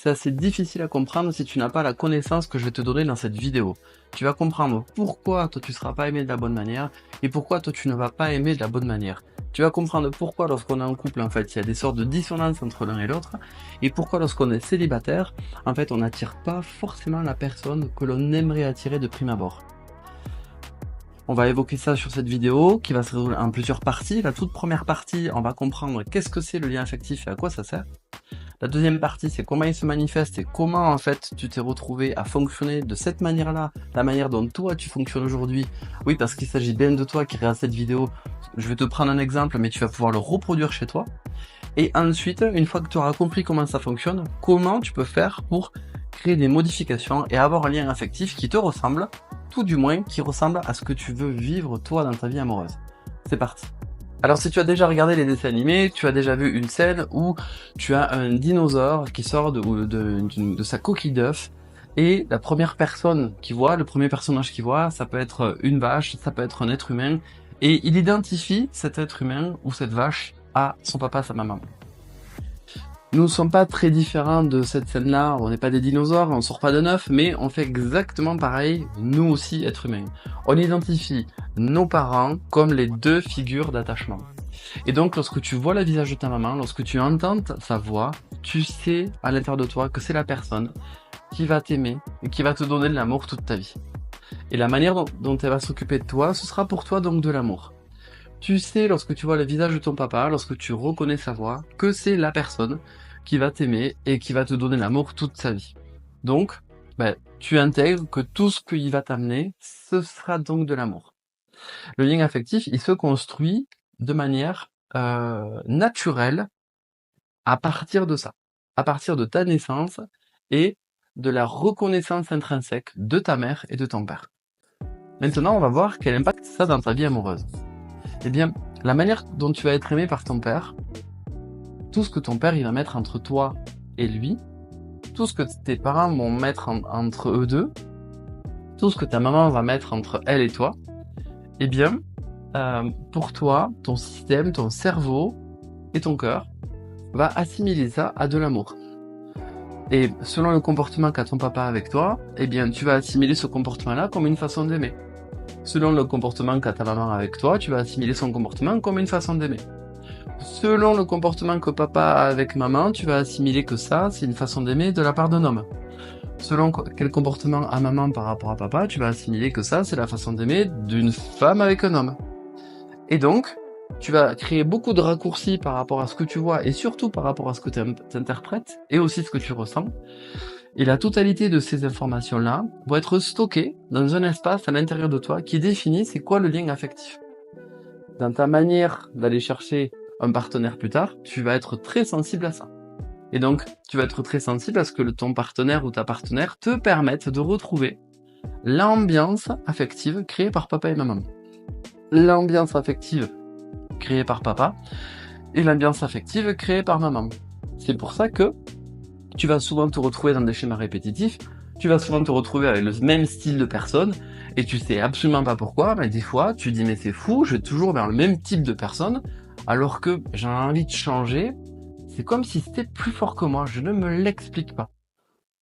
c'est assez difficile à comprendre si tu n'as pas la connaissance que je vais te donner dans cette vidéo. Tu vas comprendre pourquoi toi tu ne seras pas aimé de la bonne manière et pourquoi toi tu ne vas pas aimer de la bonne manière. Tu vas comprendre pourquoi lorsqu'on est en couple, en fait, il y a des sortes de dissonances entre l'un et l'autre et pourquoi lorsqu'on est célibataire, en fait, on n'attire pas forcément la personne que l'on aimerait attirer de prime abord. On va évoquer ça sur cette vidéo qui va se résoudre en plusieurs parties. La toute première partie, on va comprendre qu'est-ce que c'est le lien affectif et à quoi ça sert. La deuxième partie, c'est comment il se manifeste et comment en fait tu t'es retrouvé à fonctionner de cette manière-là, la manière dont toi tu fonctionnes aujourd'hui. Oui, parce qu'il s'agit bien de toi qui regarde cette vidéo. Je vais te prendre un exemple, mais tu vas pouvoir le reproduire chez toi. Et ensuite, une fois que tu auras compris comment ça fonctionne, comment tu peux faire pour créer des modifications et avoir un lien affectif qui te ressemble, tout du moins qui ressemble à ce que tu veux vivre toi dans ta vie amoureuse. C'est parti. Alors si tu as déjà regardé les dessins animés, tu as déjà vu une scène où tu as un dinosaure qui sort de sa coquille d'œuf et la première personne qui voit, le premier personnage qui voit, ça peut être une vache, ça peut être un être humain et il identifie cet être humain ou cette vache à son papa, sa maman. Nous ne sommes pas très différents de cette scène-là, on n'est pas des dinosaures, on sort pas de neuf, mais on fait exactement pareil, nous aussi, êtres humains. On identifie nos parents comme les deux figures d'attachement. Et donc, lorsque tu vois le visage de ta maman, lorsque tu entends sa voix, tu sais à l'intérieur de toi que c'est la personne qui va t'aimer et qui va te donner de l'amour toute ta vie. Et la manière dont elle va s'occuper de toi, ce sera pour toi donc de l'amour. Tu sais, lorsque tu vois le visage de ton papa, lorsque tu reconnais sa voix, que c'est la personne qui va t'aimer et qui va te donner l'amour toute sa vie. Donc, tu intègres que tout ce qu'il va t'amener, ce sera donc de l'amour. Le lien affectif, il se construit de manière naturelle à partir de ça, à partir de ta naissance et de la reconnaissance intrinsèque de ta mère et de ton père. Maintenant, on va voir quel impact ça a dans ta vie amoureuse. Eh bien, la manière dont tu vas être aimé par ton père, tout ce que ton père il va mettre entre toi et lui, tout ce que tes parents vont mettre entre eux deux, tout ce que ta maman va mettre entre elle et toi, eh bien, pour toi, ton système, ton cerveau et ton cœur va assimiler ça à de l'amour. Et selon le comportement qu'a ton papa avec toi, eh bien, tu vas assimiler ce comportement-là comme une façon d'aimer. Selon le comportement qu'a ta maman avec toi, tu vas assimiler son comportement comme une façon d'aimer. Selon le comportement que papa a avec maman, tu vas assimiler que ça, c'est une façon d'aimer de la part d'un homme. Selon quel comportement a maman par rapport à papa, tu vas assimiler que ça, c'est la façon d'aimer d'une femme avec un homme. Et donc, tu vas créer beaucoup de raccourcis par rapport à ce que tu vois et surtout par rapport à ce que tu interprètes et aussi ce que tu ressens. Et la totalité de ces informations-là vont être stockées dans un espace à l'intérieur de toi qui définit c'est quoi le lien affectif. Dans ta manière d'aller chercher un partenaire plus tard, tu vas être très sensible à ça. Et donc, tu vas être très sensible à ce que ton partenaire ou ta partenaire te permette de retrouver l'ambiance affective créée par papa et maman. L'ambiance affective créée par papa et l'ambiance affective créée par maman. C'est pour ça que tu vas souvent te retrouver dans des schémas répétitifs, tu vas souvent te retrouver avec le même style de personne, et tu sais absolument pas pourquoi, mais des fois, tu dis mais c'est fou, je vais toujours vers le même type de personne, alors que j'ai envie de changer, c'est comme si c'était plus fort que moi, je ne me l'explique pas.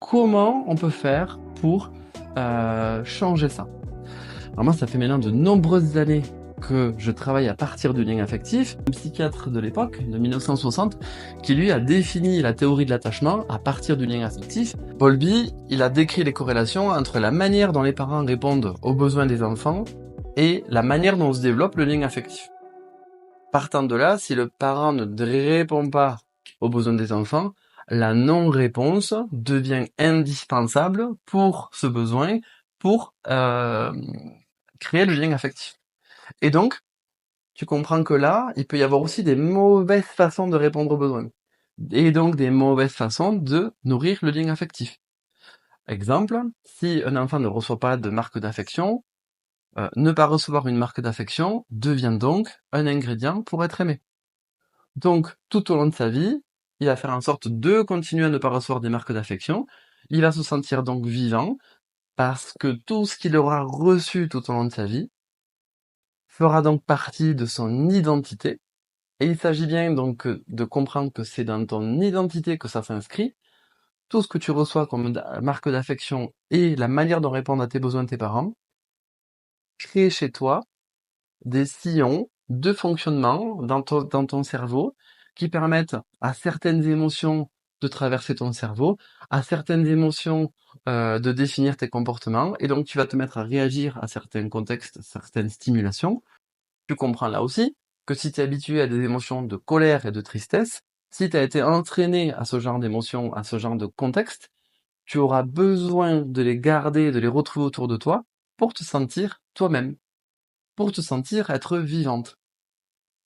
Comment on peut faire pour changer ça? Alors moi, ça fait maintenant de nombreuses années que je travaille à partir du lien affectif. Un psychiatre de l'époque, de 1960, qui lui a défini la théorie de l'attachement à partir du lien affectif. Bowlby, il a décrit les corrélations entre la manière dont les parents répondent aux besoins des enfants et la manière dont se développe le lien affectif. Partant de là, si le parent ne répond pas aux besoins des enfants, la non-réponse devient indispensable pour ce besoin, pour créer le lien affectif. Et donc, tu comprends que là, il peut y avoir aussi des mauvaises façons de répondre aux besoins. Et donc des mauvaises façons de nourrir le lien affectif. Exemple, si un enfant ne reçoit pas de marque d'affection, ne pas recevoir une marque d'affection devient donc un ingrédient pour être aimé. Donc, tout au long de sa vie, il va faire en sorte de continuer à ne pas recevoir des marques d'affection. Il va se sentir donc vivant parce que tout ce qu'il aura reçu tout au long de sa vie fera donc partie de son identité. Et il s'agit bien donc de comprendre que c'est dans ton identité que ça s'inscrit, tout ce que tu reçois comme marque d'affection et la manière de répondre à tes besoins de tes parents, crée chez toi des sillons de fonctionnement dans ton cerveau qui permettent à certaines émotions de traverser ton cerveau, à certaines émotions de définir tes comportements, et donc tu vas te mettre à réagir à certains contextes, certaines stimulations. Tu comprends là aussi que si tu es habitué à des émotions de colère et de tristesse, si tu as été entraîné à ce genre d'émotions, à ce genre de contexte, tu auras besoin de les garder, de les retrouver autour de toi pour te sentir toi-même, pour te sentir être vivante.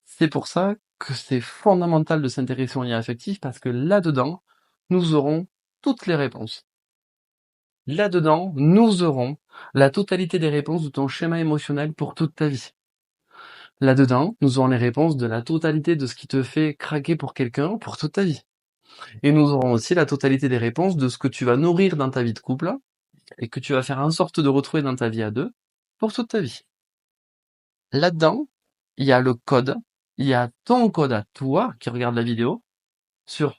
C'est pour ça que c'est fondamental de s'intéresser au lien affectif parce que là-dedans, nous aurons toutes les réponses. Là-dedans, nous aurons la totalité des réponses de ton schéma émotionnel pour toute ta vie. Là-dedans, nous aurons les réponses de la totalité de ce qui te fait craquer pour quelqu'un pour toute ta vie. Et nous aurons aussi la totalité des réponses de ce que tu vas nourrir dans ta vie de couple et que tu vas faire en sorte de retrouver dans ta vie à deux pour toute ta vie. Là-dedans, il y a le code, il y a ton code à toi qui regarde la vidéo sur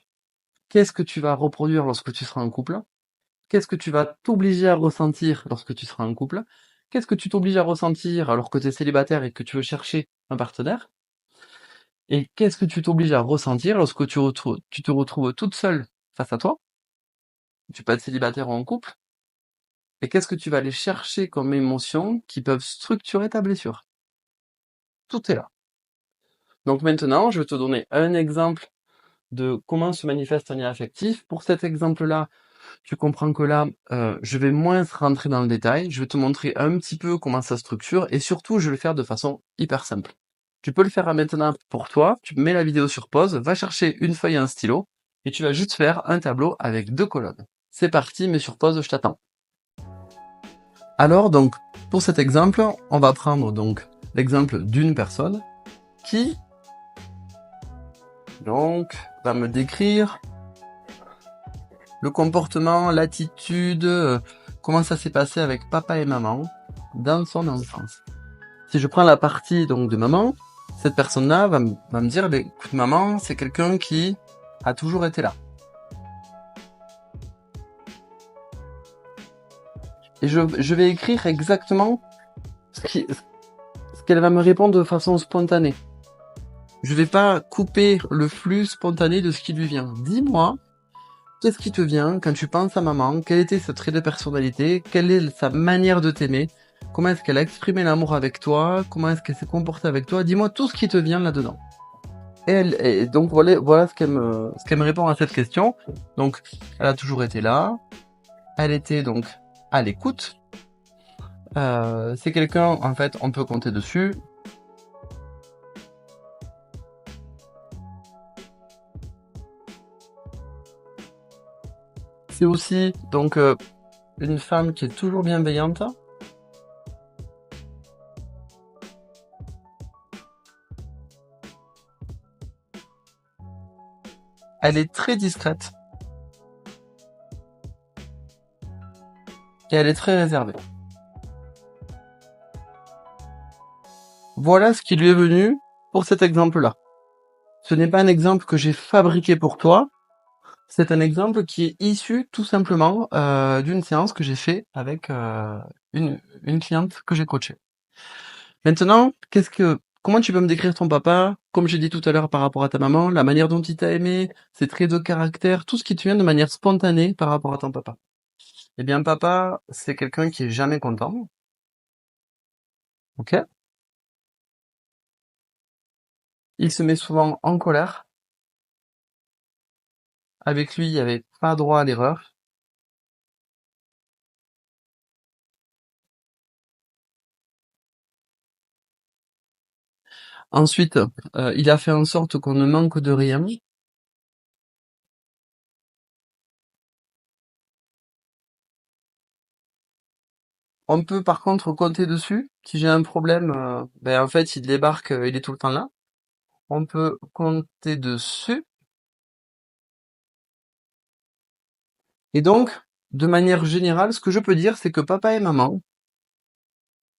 qu'est-ce que tu vas reproduire lorsque tu seras en couple, qu'est-ce que tu vas t'obliger à ressentir lorsque tu seras en couple, qu'est-ce que tu t'obliges à ressentir alors que tu es célibataire et que tu veux chercher un partenaire, et qu'est-ce que tu t'obliges à ressentir lorsque tu te retrouves toute seule face à toi, tu peux être célibataire ou en couple, et qu'est-ce que tu vas aller chercher comme émotions qui peuvent structurer ta blessure. Tout est là. Donc maintenant, je vais te donner un exemple de comment se manifeste un lien affectif. Pour cet exemple-là, tu comprends que là, je vais moins rentrer dans le détail, je vais te montrer un petit peu comment ça structure, et surtout, je vais le faire de façon hyper simple. Tu peux le faire maintenant pour toi, tu mets la vidéo sur pause, va chercher une feuille et un stylo, et tu vas juste faire un tableau avec 2 colonnes. C'est parti, mets sur pause, je t'attends. Alors donc, pour cet exemple, on va prendre donc l'exemple d'une personne qui donc va me décrire le comportement, l'attitude, comment ça s'est passé avec papa et maman dans son enfance. Si je prends la partie donc de maman, cette personne-là va me dire, écoute, maman, c'est quelqu'un qui a toujours été là. Et je vais écrire exactement ce qu'elle va me répondre de façon spontanée. Je vais pas couper le flux spontané de ce qui lui vient. Dis-moi, qu'est-ce qui te vient quand tu penses à maman? Quel était ce trait de personnalité? Quelle est sa manière de t'aimer? Comment est-ce qu'elle a exprimé l'amour avec toi? Comment est-ce qu'elle s'est comportée avec toi? Dis-moi tout ce qui te vient là-dedans. Et donc voilà ce qu'elle me répond à cette question. Donc, elle a toujours été là. Elle était donc à l'écoute. C'est quelqu'un, en fait, on peut compter dessus. C'est aussi donc une femme qui est toujours bienveillante. Elle est très discrète. Et elle est très réservée. Voilà ce qui lui est venu pour cet exemple-là. Ce n'est pas un exemple que j'ai fabriqué pour toi. C'est un exemple qui est issu tout simplement d'une séance que j'ai fait avec une cliente que j'ai coachée. Maintenant, comment tu peux me décrire ton papa, comme j'ai dit tout à l'heure par rapport à ta maman, la manière dont il t'a aimé, ses traits de caractère, tout ce qui te vient de manière spontanée par rapport à ton papa. Eh bien, papa, c'est quelqu'un qui est jamais content. Ok? Il se met souvent en colère. Avec lui, il n'y avait pas droit à l'erreur. Ensuite, il a fait en sorte qu'on ne manque de rien. On peut par contre compter dessus. Si j'ai un problème, en fait, il débarque, il est tout le temps là. On peut compter dessus. Et donc, de manière générale, ce que je peux dire, c'est que papa et maman,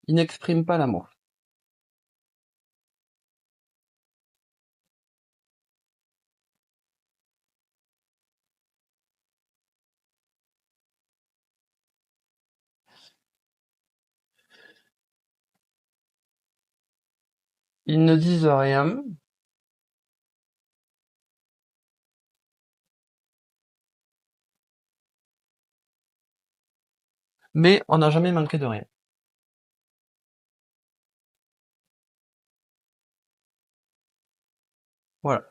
ils n'expriment pas l'amour. Ils ne disent rien, mais on n'a jamais manqué de rien. Voilà.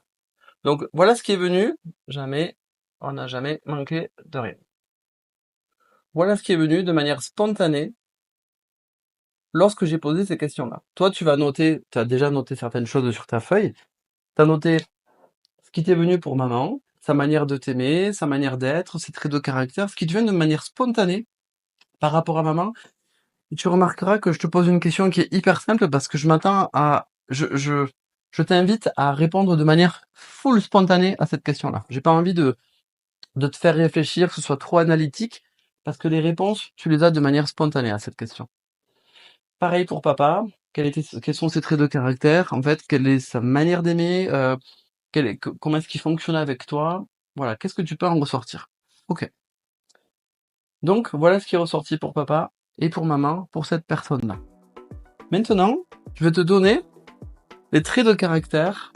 Donc voilà ce qui est venu. Jamais, on n'a jamais manqué de rien. Voilà ce qui est venu de manière spontanée lorsque j'ai posé ces questions-là. Toi, tu vas noter, tu as déjà noté certaines choses sur ta feuille. Tu as noté ce qui t'est venu pour maman, sa manière de t'aimer, sa manière d'être, ses traits de caractère, ce qui te vient de manière spontanée par rapport à maman. Et tu remarqueras que je te pose une question qui est hyper simple parce que je m'attends à, je t'invite à répondre de manière full spontanée à cette question-là. J'ai pas envie de te faire réfléchir, que ce soit trop analytique, parce que les réponses, tu les as de manière spontanée à cette question. Pareil pour papa. Quels sont ses traits de caractère? En fait, quelle est sa manière d'aimer? Comment est-ce qu'il fonctionne avec toi? Voilà, qu'est-ce que tu peux en ressortir? Ok. Donc, voilà ce qui est ressorti pour papa et pour maman, pour cette personne-là. Maintenant, je vais te donner les traits de caractère,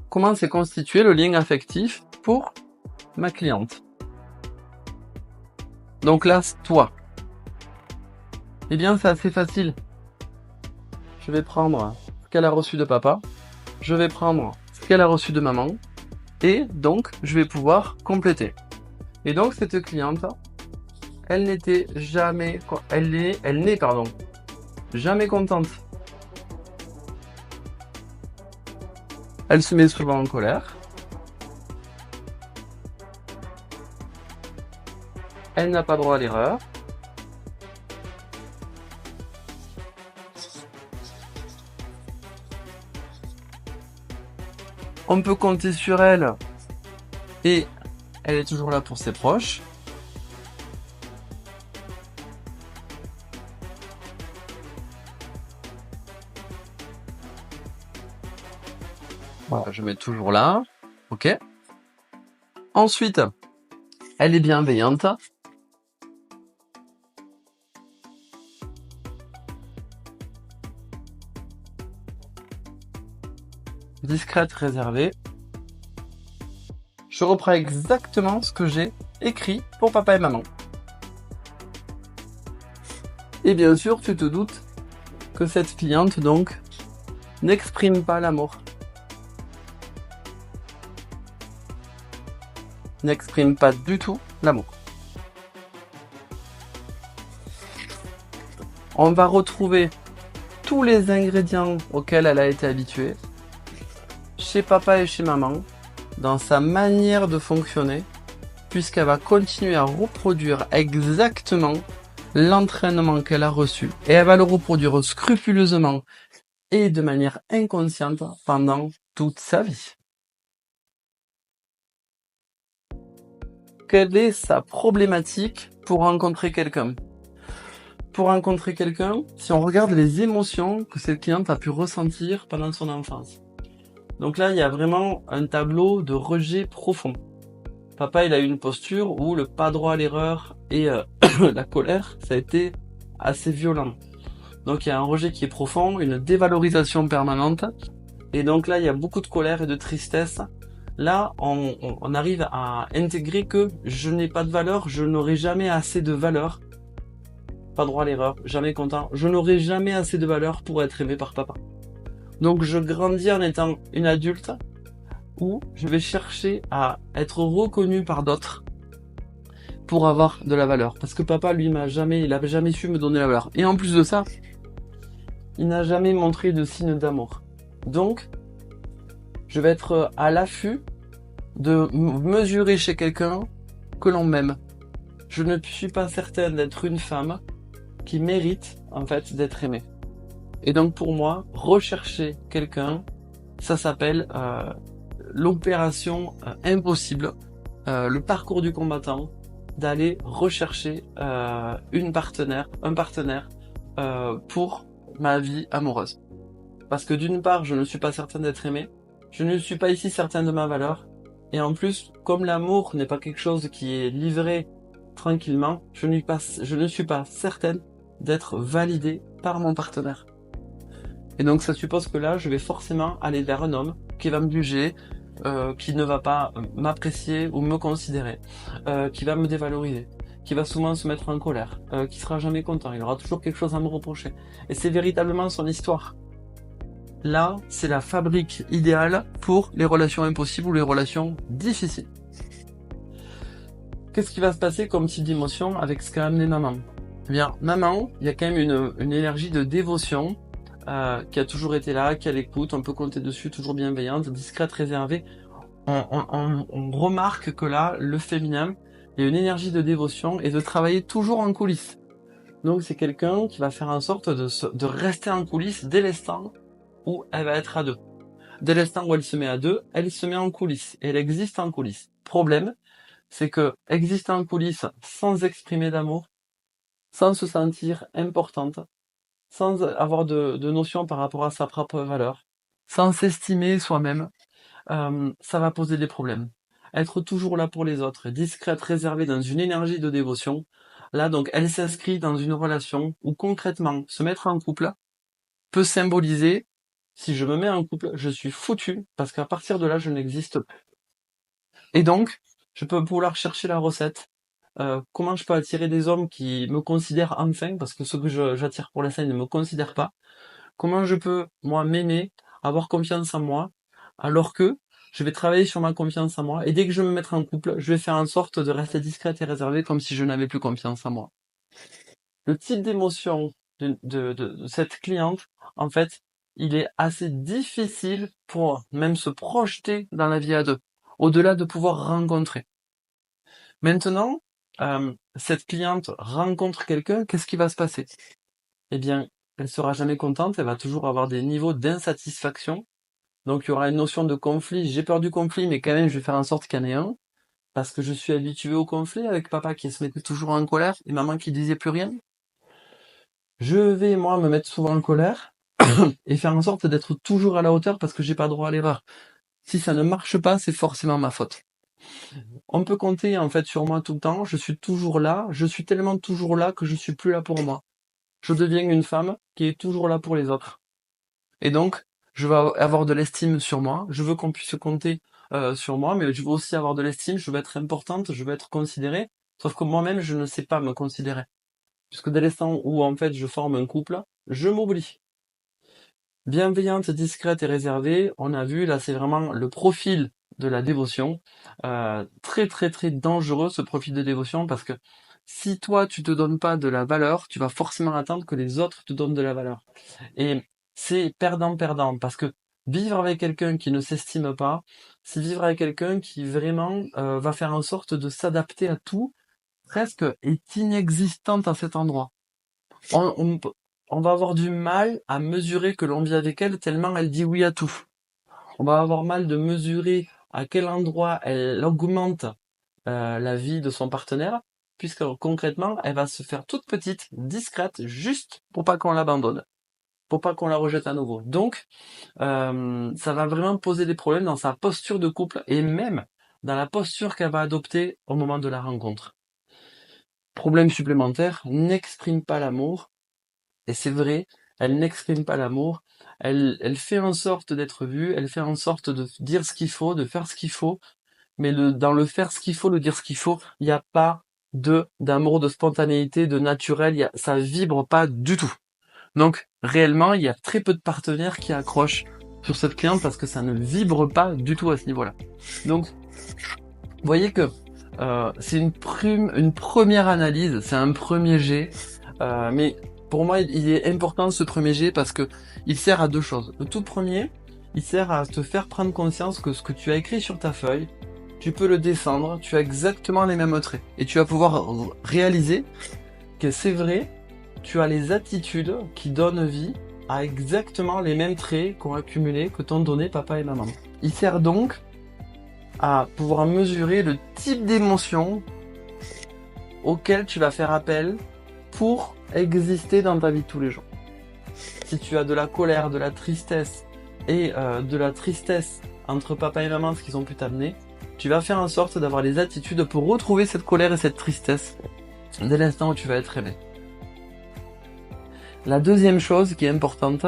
comment s'est constitué le lien affectif pour ma cliente. Donc là, toi. Eh bien, c'est assez facile. Je vais prendre ce qu'elle a reçu de papa, je vais prendre ce qu'elle a reçu de maman, et donc, je vais pouvoir compléter. Et donc, cette cliente, elle n'était jamais, elle n'est, pardon, jamais contente. Elle se met souvent en colère. Elle n'a pas droit à l'erreur. On peut compter sur elle et elle est toujours là pour ses proches. Voilà, je mets toujours là. Ok. Ensuite, elle est bienveillante. Discrète, réservée. Je reprends exactement ce que j'ai écrit pour papa et maman. Et bien sûr, tu te doutes que cette cliente, donc, n'exprime pas l'amour. N'exprime pas du tout l'amour. On va retrouver tous les ingrédients auxquels elle a été habituée chez papa et chez maman, dans sa manière de fonctionner, puisqu'elle va continuer à reproduire exactement l'entraînement qu'elle a reçu. Et elle va le reproduire scrupuleusement et de manière inconsciente pendant toute sa vie. Quelle est sa problématique pour rencontrer quelqu'un? Pour rencontrer quelqu'un, si on regarde les émotions que cette cliente a pu ressentir pendant son enfance. Donc là, il y a vraiment un tableau de rejet profond. Papa, il a eu une posture où le pas droit à l'erreur et la colère, ça a été assez violent. Donc il y a un rejet qui est profond, une dévalorisation permanente. Et donc là, il y a beaucoup de colère et de tristesse. Là, on arrive à intégrer que je n'ai pas de valeur, je n'aurai jamais assez de valeur. Pas droit à l'erreur, jamais content. Je n'aurai jamais assez de valeur pour être aimé par papa. Donc je grandis en étant une adulte où je vais chercher à être reconnu par d'autres pour avoir de la valeur. Parce que papa, lui, il avait jamais su me donner la valeur. Et en plus de ça, il n'a jamais montré de signe d'amour. Donc, je vais être à l'affût de mesurer chez quelqu'un que l'on m'aime. Je ne suis pas certaine d'être une femme qui mérite, en fait, d'être aimée. Et donc, pour moi, rechercher quelqu'un, ça s'appelle l'opération impossible, le parcours du combattant, d'aller rechercher un partenaire pour ma vie amoureuse. Parce que d'une part, je ne suis pas certaine d'être aimé, je ne suis pas ici certaine de ma valeur, et en plus, comme l'amour n'est pas quelque chose qui est livré tranquillement, je ne suis pas certaine d'être validée par mon partenaire. Et donc ça suppose que là, je vais forcément aller vers un homme qui va me juger, qui ne va pas m'apprécier ou me considérer, qui va me dévaloriser, qui va souvent se mettre en colère, qui sera jamais content, il aura toujours quelque chose à me reprocher. Et c'est véritablement son histoire. Là, c'est la fabrique idéale pour les relations impossibles ou les relations difficiles. Qu'est-ce qui va se passer comme type d'émotion avec ce qu'a amené maman? Eh bien, maman, il y a quand même une énergie de dévotion qui a toujours été là, qui a l'écoute, on peut compter dessus, toujours bienveillante, discrète, réservée. On remarque que là, le féminin, il y a une énergie de dévotion et de travailler toujours en coulisses. Donc c'est quelqu'un qui va faire en sorte de rester en coulisses dès l'instant où elle va être à deux. Dès l'instant où elle se met à deux, elle se met en coulisses et elle existe en coulisses. Problème, c'est que exister en coulisses sans exprimer d'amour, sans se sentir importante, sans avoir de notion par rapport à sa propre valeur, sans s'estimer soi-même, ça va poser des problèmes. Être toujours là pour les autres, discrète, réservée dans une énergie de dévotion, là donc elle s'inscrit dans une relation où concrètement se mettre en couple peut symboliser, si je me mets en couple, je suis foutu parce qu'à partir de là je n'existe plus. Et donc, je peux vouloir chercher la recette. Comment je peux attirer des hommes qui me considèrent enfin, parce que ceux que j'attire pour l'instant ne me considèrent pas. Comment je peux, moi, m'aimer, avoir confiance en moi, alors que je vais travailler sur ma confiance en moi, et dès que je vais me mettre en couple, je vais faire en sorte de rester discrète et réservée comme si je n'avais plus confiance en moi. Le type d'émotion de cette cliente, en fait, il est assez difficile pour même se projeter dans la vie à deux, au-delà de pouvoir rencontrer. Maintenant, cette cliente rencontre quelqu'un, qu'est-ce qui va se passer? Eh bien, elle sera jamais contente, elle va toujours avoir des niveaux d'insatisfaction. Donc, il y aura une notion de conflit. J'ai peur du conflit, mais quand même, je vais faire en sorte qu'il y en ait un. Parce que je suis habitué au conflit avec papa qui se mettait toujours en colère et maman qui disait plus rien. Je vais, moi, me mettre souvent en colère et faire en sorte d'être toujours à la hauteur parce que j'ai pas droit à l'erreur. Si ça ne marche pas, c'est forcément ma faute. On peut compter, en fait, sur moi tout le temps. Je suis toujours là. Je suis tellement toujours là que je suis plus là pour moi. Je deviens une femme qui est toujours là pour les autres. Et donc, je veux avoir de l'estime sur moi, je veux qu'on puisse compter sur moi, mais je veux aussi avoir de l'estime, je veux être importante, je veux être considérée, sauf que moi-même, je ne sais pas me considérer. Puisque dès l'instant où, en fait, je forme un couple, je m'oublie. Bienveillante, discrète et réservée, on a vu, là, c'est vraiment le profil de la dévotion. Très, très, très dangereux, ce profil de dévotion, parce que si toi, tu te donnes pas de la valeur, tu vas forcément attendre que les autres te donnent de la valeur. Et c'est perdant-perdant, parce que vivre avec quelqu'un qui ne s'estime pas, c'est vivre avec quelqu'un qui vraiment va faire en sorte de s'adapter à tout, presque est inexistante à cet endroit. On va avoir du mal à mesurer que l'on vit avec elle tellement elle dit oui à tout. On va avoir mal de mesurer à quel endroit elle augmente la vie de son partenaire, puisque concrètement, elle va se faire toute petite, discrète, juste pour pas qu'on l'abandonne, pour pas qu'on la rejette à nouveau. Donc, ça va vraiment poser des problèmes dans sa posture de couple et même dans la posture qu'elle va adopter au moment de la rencontre. Problème supplémentaire, n'exprime pas l'amour. Et c'est vrai, elle n'exprime pas l'amour. Elle fait en sorte d'être vue, elle fait en sorte de dire ce qu'il faut, de faire ce qu'il faut. Mais dans le faire ce qu'il faut, le dire ce qu'il faut, il n'y a pas d'amour, de spontanéité, de naturel. Ça vibre pas du tout. Donc, réellement, il y a très peu de partenaires qui accrochent sur cette cliente parce que ça ne vibre pas du tout à ce niveau-là. Donc, vous voyez que c'est une première analyse, c'est un premier jet, mais pour moi, il est important ce premier jet parce que il sert à deux choses. Le tout premier, il sert à te faire prendre conscience que ce que tu as écrit sur ta feuille, tu peux le descendre, tu as exactement les mêmes traits. Et tu vas pouvoir réaliser que c'est vrai, tu as les attitudes qui donnent vie à exactement les mêmes traits qu'ont accumulé, que t'ont donné papa et maman. Il sert donc à pouvoir mesurer le type d'émotion auquel tu vas faire appel pour exister dans ta vie de tous les jours. Si tu as de la colère, de la tristesse et de la tristesse entre papa et maman, ce qu'ils ont pu t'amener, tu vas faire en sorte d'avoir les attitudes pour retrouver cette colère et cette tristesse dès l'instant où tu vas être aimé. La deuxième chose qui est importante,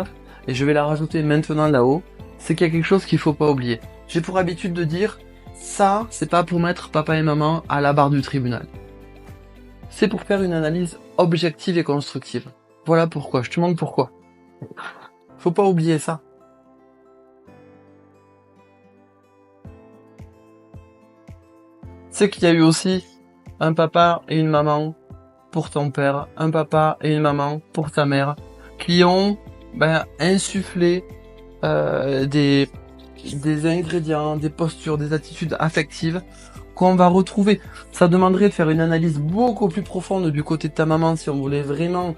et je vais la rajouter maintenant là-haut, c'est qu'il y a quelque chose qu'il faut pas oublier. J'ai pour habitude de dire, ça, c'est pas pour mettre papa et maman à la barre du tribunal. C'est pour faire une analyse objective et constructive. Voilà pourquoi, je te demande pourquoi. Faut pas oublier ça. C'est qu'il y a eu aussi un papa et une maman pour ton père, un papa et une maman pour ta mère, qui ont insufflé des ingrédients, des postures, des attitudes affectives qu'on va retrouver. Ça demanderait de faire une analyse beaucoup plus profonde du côté de ta maman si on voulait vraiment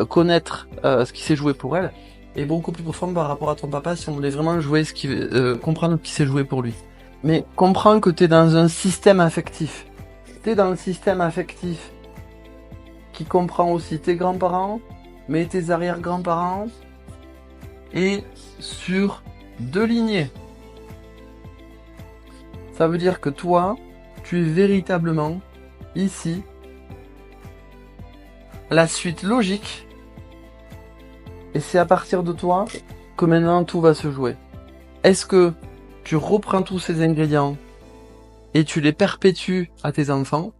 connaître ce qui s'est joué pour elle, et beaucoup plus profonde par rapport à ton papa si on voulait vraiment jouer comprendre ce qui s'est joué pour lui. Mais comprends que t'es dans un système affectif. T'es dans le système affectif qui comprend aussi tes grands-parents, mais tes arrière-grands-parents, et sur 2 lignées. Ça veut dire que toi, tu es véritablement ici la suite logique, et c'est à partir de toi que maintenant tout va se jouer. Est-ce que tu reprends tous ces ingrédients et tu les perpétues à tes enfants?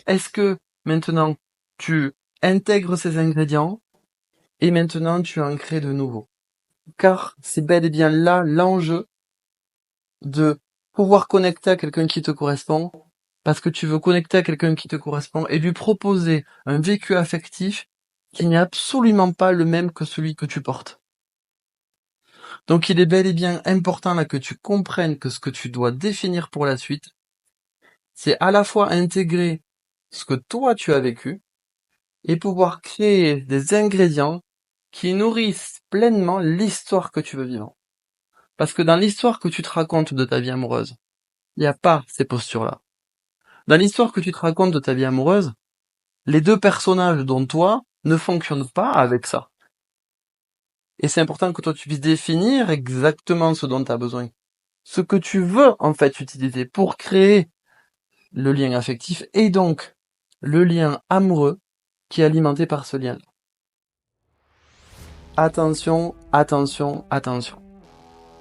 Est-ce que maintenant tu intègres ces ingrédients et maintenant tu en crées de nouveaux? Car c'est bel et bien là l'enjeu de pouvoir connecter à quelqu'un qui te correspond, parce que tu veux connecter à quelqu'un qui te correspond et lui proposer un vécu affectif qui n'est absolument pas le même que celui que tu portes. Donc il est bel et bien important là que tu comprennes que ce que tu dois définir pour la suite, c'est à la fois intégrer ce que toi tu as vécu et pouvoir créer des ingrédients qui nourrissent pleinement l'histoire que tu veux vivre. Parce que dans l'histoire que tu te racontes de ta vie amoureuse, il n'y a pas ces postures-là. Dans l'histoire que tu te racontes de ta vie amoureuse, les 2 personnages dont toi ne fonctionnent pas avec ça. Et c'est important que toi tu puisses définir exactement ce dont tu as besoin. Ce que tu veux en fait utiliser pour créer le lien affectif et donc le lien amoureux qui est alimenté par ce lien. Attention, attention, attention.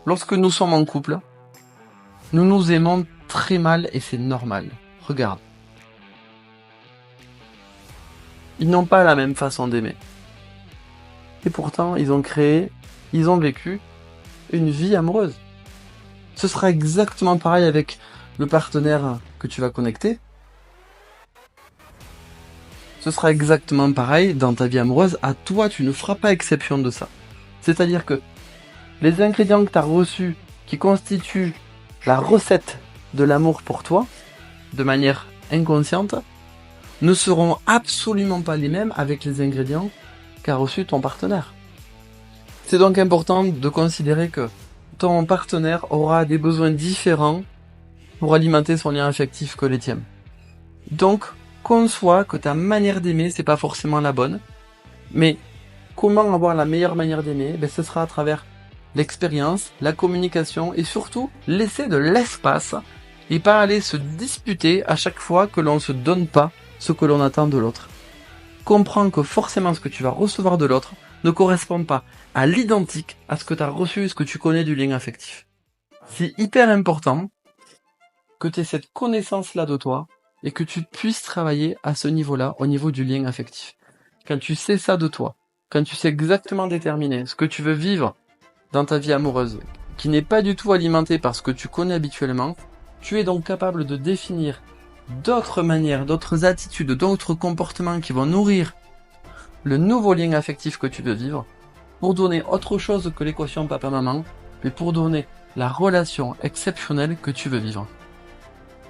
Lorsque nous sommes en couple, nous nous aimons très mal et c'est normal. Regarde. Ils n'ont pas la même façon d'aimer. Et pourtant, ils ont vécu une vie amoureuse. Ce sera exactement pareil avec le partenaire que tu vas connecter. Ce sera exactement pareil dans ta vie amoureuse. À toi, tu ne feras pas exception de ça. C'est-à-dire que les ingrédients que tu as reçus, qui constituent la recette de l'amour pour toi, de manière inconsciente, ne seront absolument pas les mêmes avec les ingrédients qu'a reçu ton partenaire. C'est donc important de considérer que ton partenaire aura des besoins différents pour alimenter son lien affectif que les tiens. Donc, conçois que ta manière d'aimer, c'est pas forcément la bonne, mais comment avoir la meilleure manière d'aimer? Ce sera à travers l'expérience, la communication et surtout laisser de l'espace et pas aller se disputer à chaque fois que l'on se donne pas ce que l'on attend de l'autre. Comprends que forcément ce que tu vas recevoir de l'autre ne correspond pas à l'identique à ce que tu as reçu et ce que tu connais du lien affectif. C'est hyper important que tu aies cette connaissance-là de toi et que tu puisses travailler à ce niveau-là, au niveau du lien affectif. Quand tu sais ça de toi, quand tu sais exactement déterminer ce que tu veux vivre dans ta vie amoureuse, qui n'est pas du tout alimenté par ce que tu connais habituellement, tu es donc capable de définir d'autres manières, d'autres attitudes, d'autres comportements qui vont nourrir le nouveau lien affectif que tu veux vivre, pour donner autre chose que l'équation papa-maman, mais pour donner la relation exceptionnelle que tu veux vivre.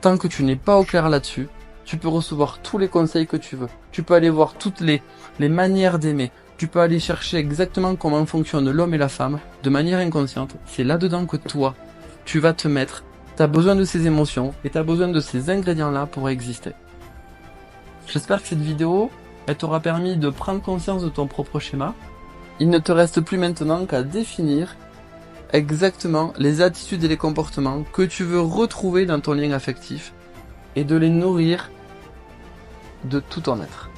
Tant que tu n'es pas au clair là-dessus, tu peux recevoir tous les conseils que tu veux. Tu peux aller voir toutes les manières d'aimer. Tu peux aller chercher exactement comment fonctionne l'homme et la femme de manière inconsciente. C'est là-dedans que toi, tu vas te mettre. Tu as besoin de ces émotions et tu as besoin de ces ingrédients-là pour exister. J'espère que cette vidéo, elle t'aura permis de prendre conscience de ton propre schéma. Il ne te reste plus maintenant qu'à définir exactement les attitudes et les comportements que tu veux retrouver dans ton lien affectif et de les nourrir de tout ton être.